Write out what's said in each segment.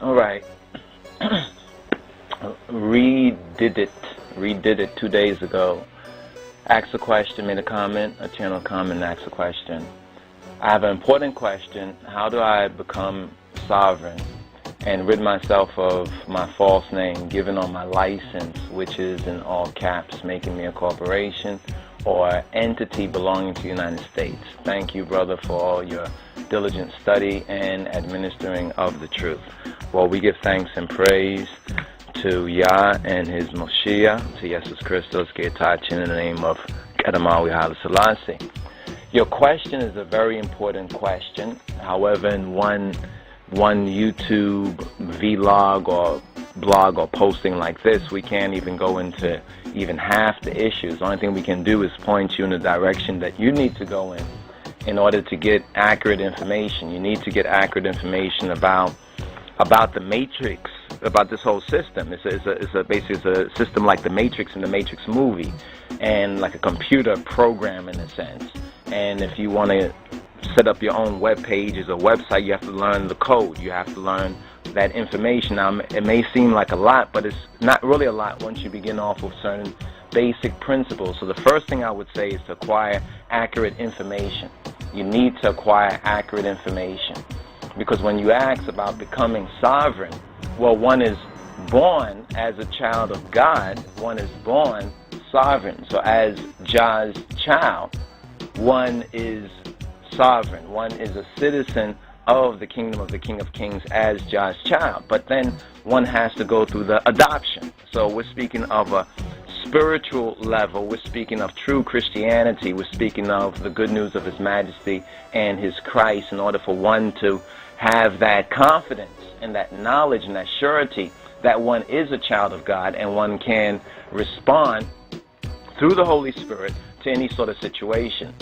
All right. Redid it 2 days ago. Asked a question, made a comment, a channel comment, asked a question. I have an important question. How do I become sovereign and rid myself of my false name given on my license, which is in all caps, making me a corporation or entity belonging to the United States? Thank you, brother, for all your diligent study and administering of the truth. Well, we give thanks and praise to Yah and his Moshiach, to Jesus Christos, Getachin, in the name of Kedamawi Haile Selassie. Your question is a very important question. However, in one YouTube vlog or blog or posting like this, we can't even go into even half the issues. The only thing we can do is point you in the direction that you need to go in order to get accurate information. You need to get accurate information about the matrix, about this whole system. It's basically a system like the Matrix in the Matrix movie, and like a computer program in a sense. And if you want to set up your own web pages or website, you have to learn the code. You have to learn that information. Now, it may seem like a lot, but it's not really a lot once you begin off with certain basic principles. So the first thing I would say is to acquire accurate information. You need to acquire accurate information. Because when you ask about becoming sovereign, well, one is born as a child of God. One is born sovereign. So as Jah's child, one is sovereign. One is a citizen of the kingdom of the King of Kings as Jah's child. But then one has to go through the adoption. So we're speaking of a spiritual level. We're speaking of true Christianity. We're speaking of the good news of His Majesty and His Christ, in order for one to have that confidence and that knowledge and that surety that one is a child of God, and one can respond through the Holy Spirit to any sort of situation.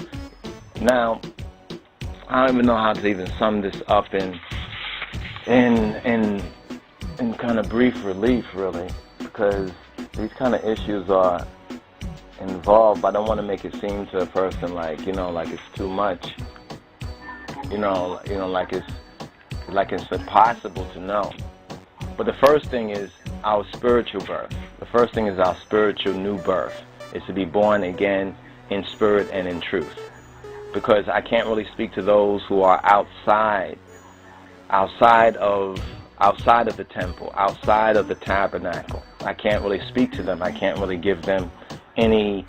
Now, I don't even know how to even sum this up in kind of brief relief, really, because these kind of issues are involved, but I don't want to make it seem to a person like, like it's too much, like it's impossible to know. But the first thing is our spiritual birth. The first thing is our spiritual new birth. Is to be born again in spirit and in truth. Because I can't really speak to those who are outside of the temple, outside of the tabernacle. I can't really speak to them. I can't really give them any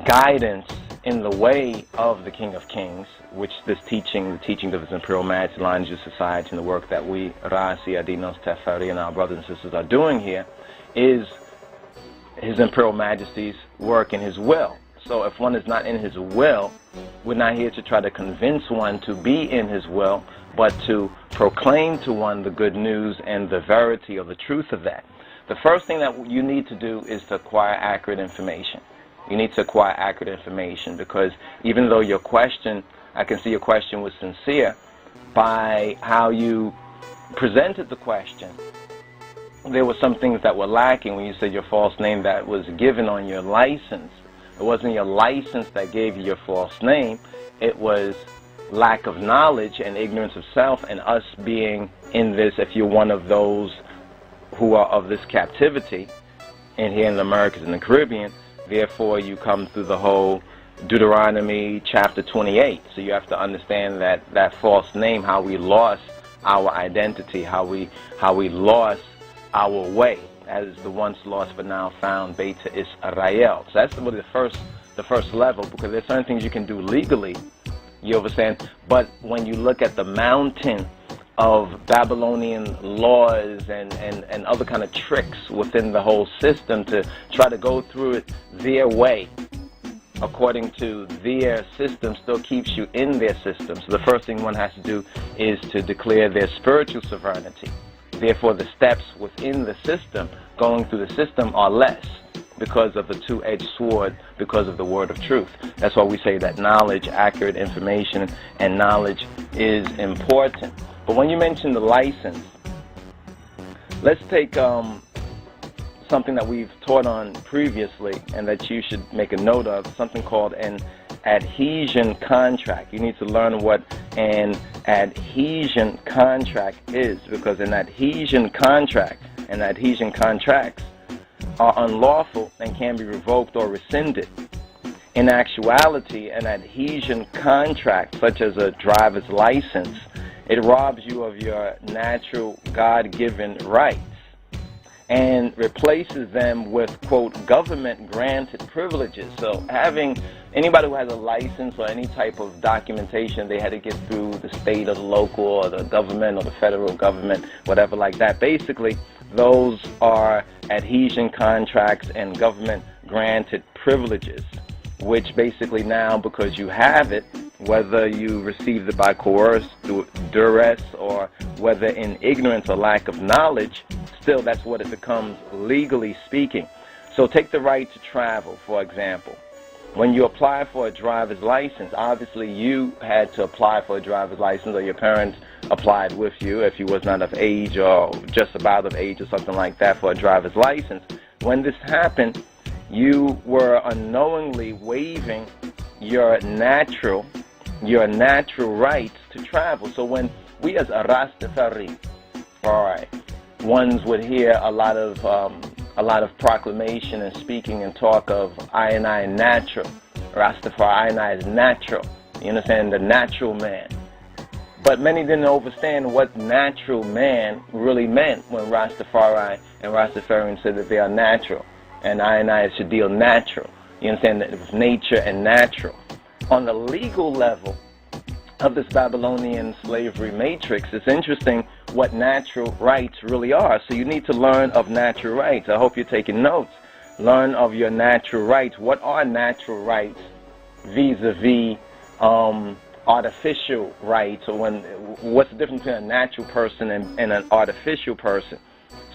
guidance in the way of the King of Kings, which the teaching of His Imperial Majesty, Lions of Society, and the work that we, Rasi, Adinos, Teferi, and our brothers and sisters are doing here, is His Imperial Majesty's work in His will. So if one is not in His will, we're not here to try to convince one to be in His will, but to proclaim to one the good news and the verity or the truth of that. The first thing that you need to do is to acquire accurate information. You need to acquire accurate information, because even though your question, I can see your question was sincere by how you presented the question, there were some things that were lacking when you said your false name that was given on your license. It wasn't your license that gave you your false name. It was lack of knowledge and ignorance of self, and us being in this, if you're one of those who are of this captivity, and here in the Americas and the Caribbean, therefore you come through the whole Deuteronomy chapter 28. So you have to understand that false name, how we lost our identity, how we lost our way, as the once lost but now found Beta Israel. So that's really the first level, because there's certain things you can do legally, you understand, but when you look at the mountain of Babylonian laws and other kind of tricks within the whole system to try to go through it their way, according to their system, still keeps you in their system. So the first thing one has to do is to declare their spiritual sovereignty. Therefore, the steps within the system, going through the system, are less because of the two-edged sword, because of the word of truth. That's why we say that knowledge, accurate information, and knowledge is important. But when you mention the license, let's take something that we've taught on previously and that you should make a note of, something called an adhesion contract. You need to learn what an adhesion contract is, because an adhesion contract and adhesion contracts are unlawful and can be revoked or rescinded. In actuality, an adhesion contract, such as a driver's license, it robs you of your natural God-given rights and replaces them with, quote, government-granted privileges. So having anybody who has a license or any type of documentation they had to get through the state or the local or the government or the federal government, whatever like that, basically those are adhesion contracts and government-granted privileges, which basically now, because you have it, whether you received it by coerce, duress, or whether in ignorance or lack of knowledge, still that's what it becomes legally speaking. So take the right to travel, for example. When you apply for a driver's license, obviously you had to apply for a driver's license, or your parents applied with you if you was not of age or just about of age or something like that for a driver's license. When this happened, you were unknowingly waiving your natural rights to travel. So when we as a Rastafari, ones would hear a lot of proclamation and speaking and talk of I and I natural. Rastafari, I and I is natural. You understand? The natural man. But many didn't understand what natural man really meant when Rastafari and Rastafarians said that they are natural. And I should deal natural. You understand that it was nature and natural. On the legal level of this Babylonian slavery matrix, it's interesting what natural rights really are. So you need to learn of natural rights. I hope you're taking notes. Learn of your natural rights. What are natural rights vis-a-vis artificial rights? Or what's the difference between a natural person and an artificial person?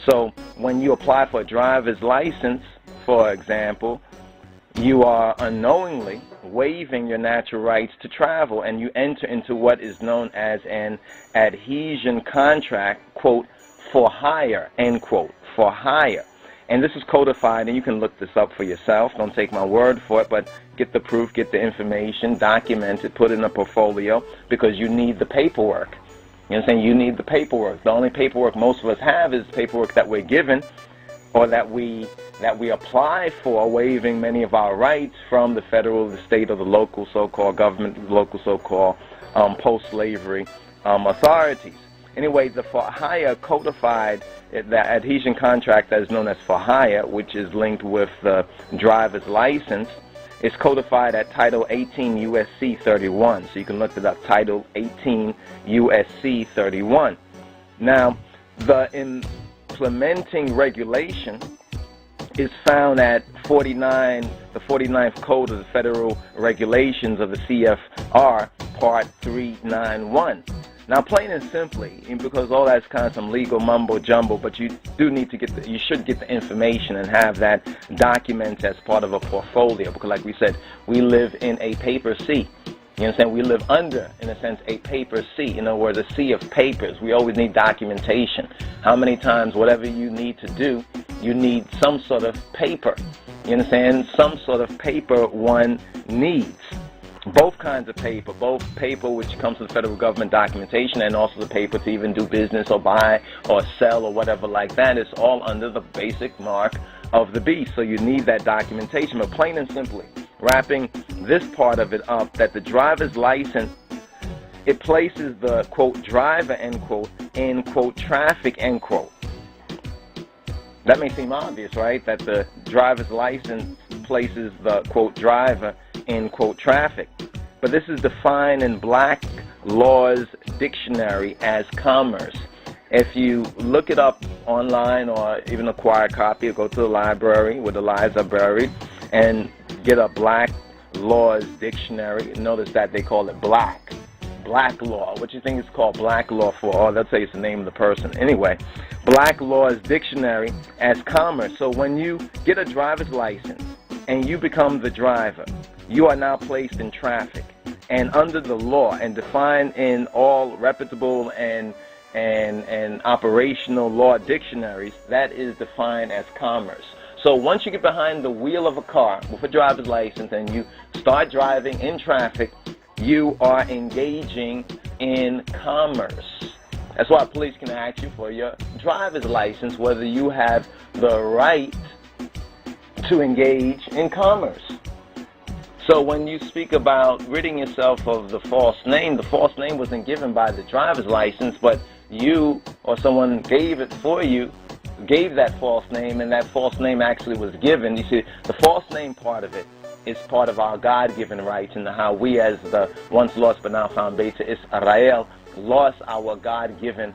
So when you apply for a driver's license, for example, you are unknowingly waiving your natural rights to travel, and you enter into what is known as an adhesion contract, quote, for hire, end quote, for hire. And this is codified, and you can look this up for yourself. Don't take my word for it, but get the proof, get the information, document it, put it in a portfolio, because you need the paperwork. You know what I'm saying? You need the paperwork. The only paperwork most of us have is paperwork that we're given or that we apply for, waiving many of our rights from the federal, the state, or the local so-called government, the local so-called post-slavery authorities. Anyway, the for hire codified, the adhesion contract that is known as for hire, which is linked with the driver's license, is codified at Title 18 U.S.C. 31. So you can look it up, Title 18 U.S.C. 31. Now, the implementing regulation is found at the 49th Code of the Federal Regulations of the CFR, Part 391. Now, plain and simply, because all that's kind of some legal mumbo jumbo, but you do need to you should get the information and have that document as part of a portfolio, because like we said, we live in a paper sea. You understand? We live under, in a sense, a paper sea. You know, we're the sea of papers. We always need documentation. How many times, whatever you need to do, you need some sort of paper. You understand? Some sort of paper one needs. Both kinds of paper, both paper which comes from the federal government documentation and also the paper to even do business or buy or sell or whatever like that, is all under the basic mark of the beast. So you need that documentation. But plain and simply, wrapping this part of it up, that the driver's license, it places the, quote, driver, end quote, in, quote, traffic, end quote. That may seem obvious, right? That the driver's license places the, quote, driver in, quote, traffic. But this is defined in Black Law's Dictionary as commerce. If you look it up online or even acquire a copy or go to the library where the lies are buried and get a Black Law's Dictionary, notice that they call it Black Law. What do you think it's called Black Law for? Oh, they'll tell you it's the name of the person. Anyway, Black Law's Dictionary as commerce. So when you get a driver's license and you become the driver, you are now placed in traffic. And under the law and defined in all reputable and operational law dictionaries, that is defined as commerce. So once you get behind the wheel of a car with a driver's license and you start driving in traffic, you are engaging in commerce. That's why police can ask you for your driver's license, whether you have the right to engage in commerce. So when you speak about ridding yourself of the false name wasn't given by the driver's license, but you or someone gave it for you, gave that false name, and that false name actually was given. You see, the false name part of it is part of our God-given rights, and how we as the once lost but now found Beta Israel lost our God-given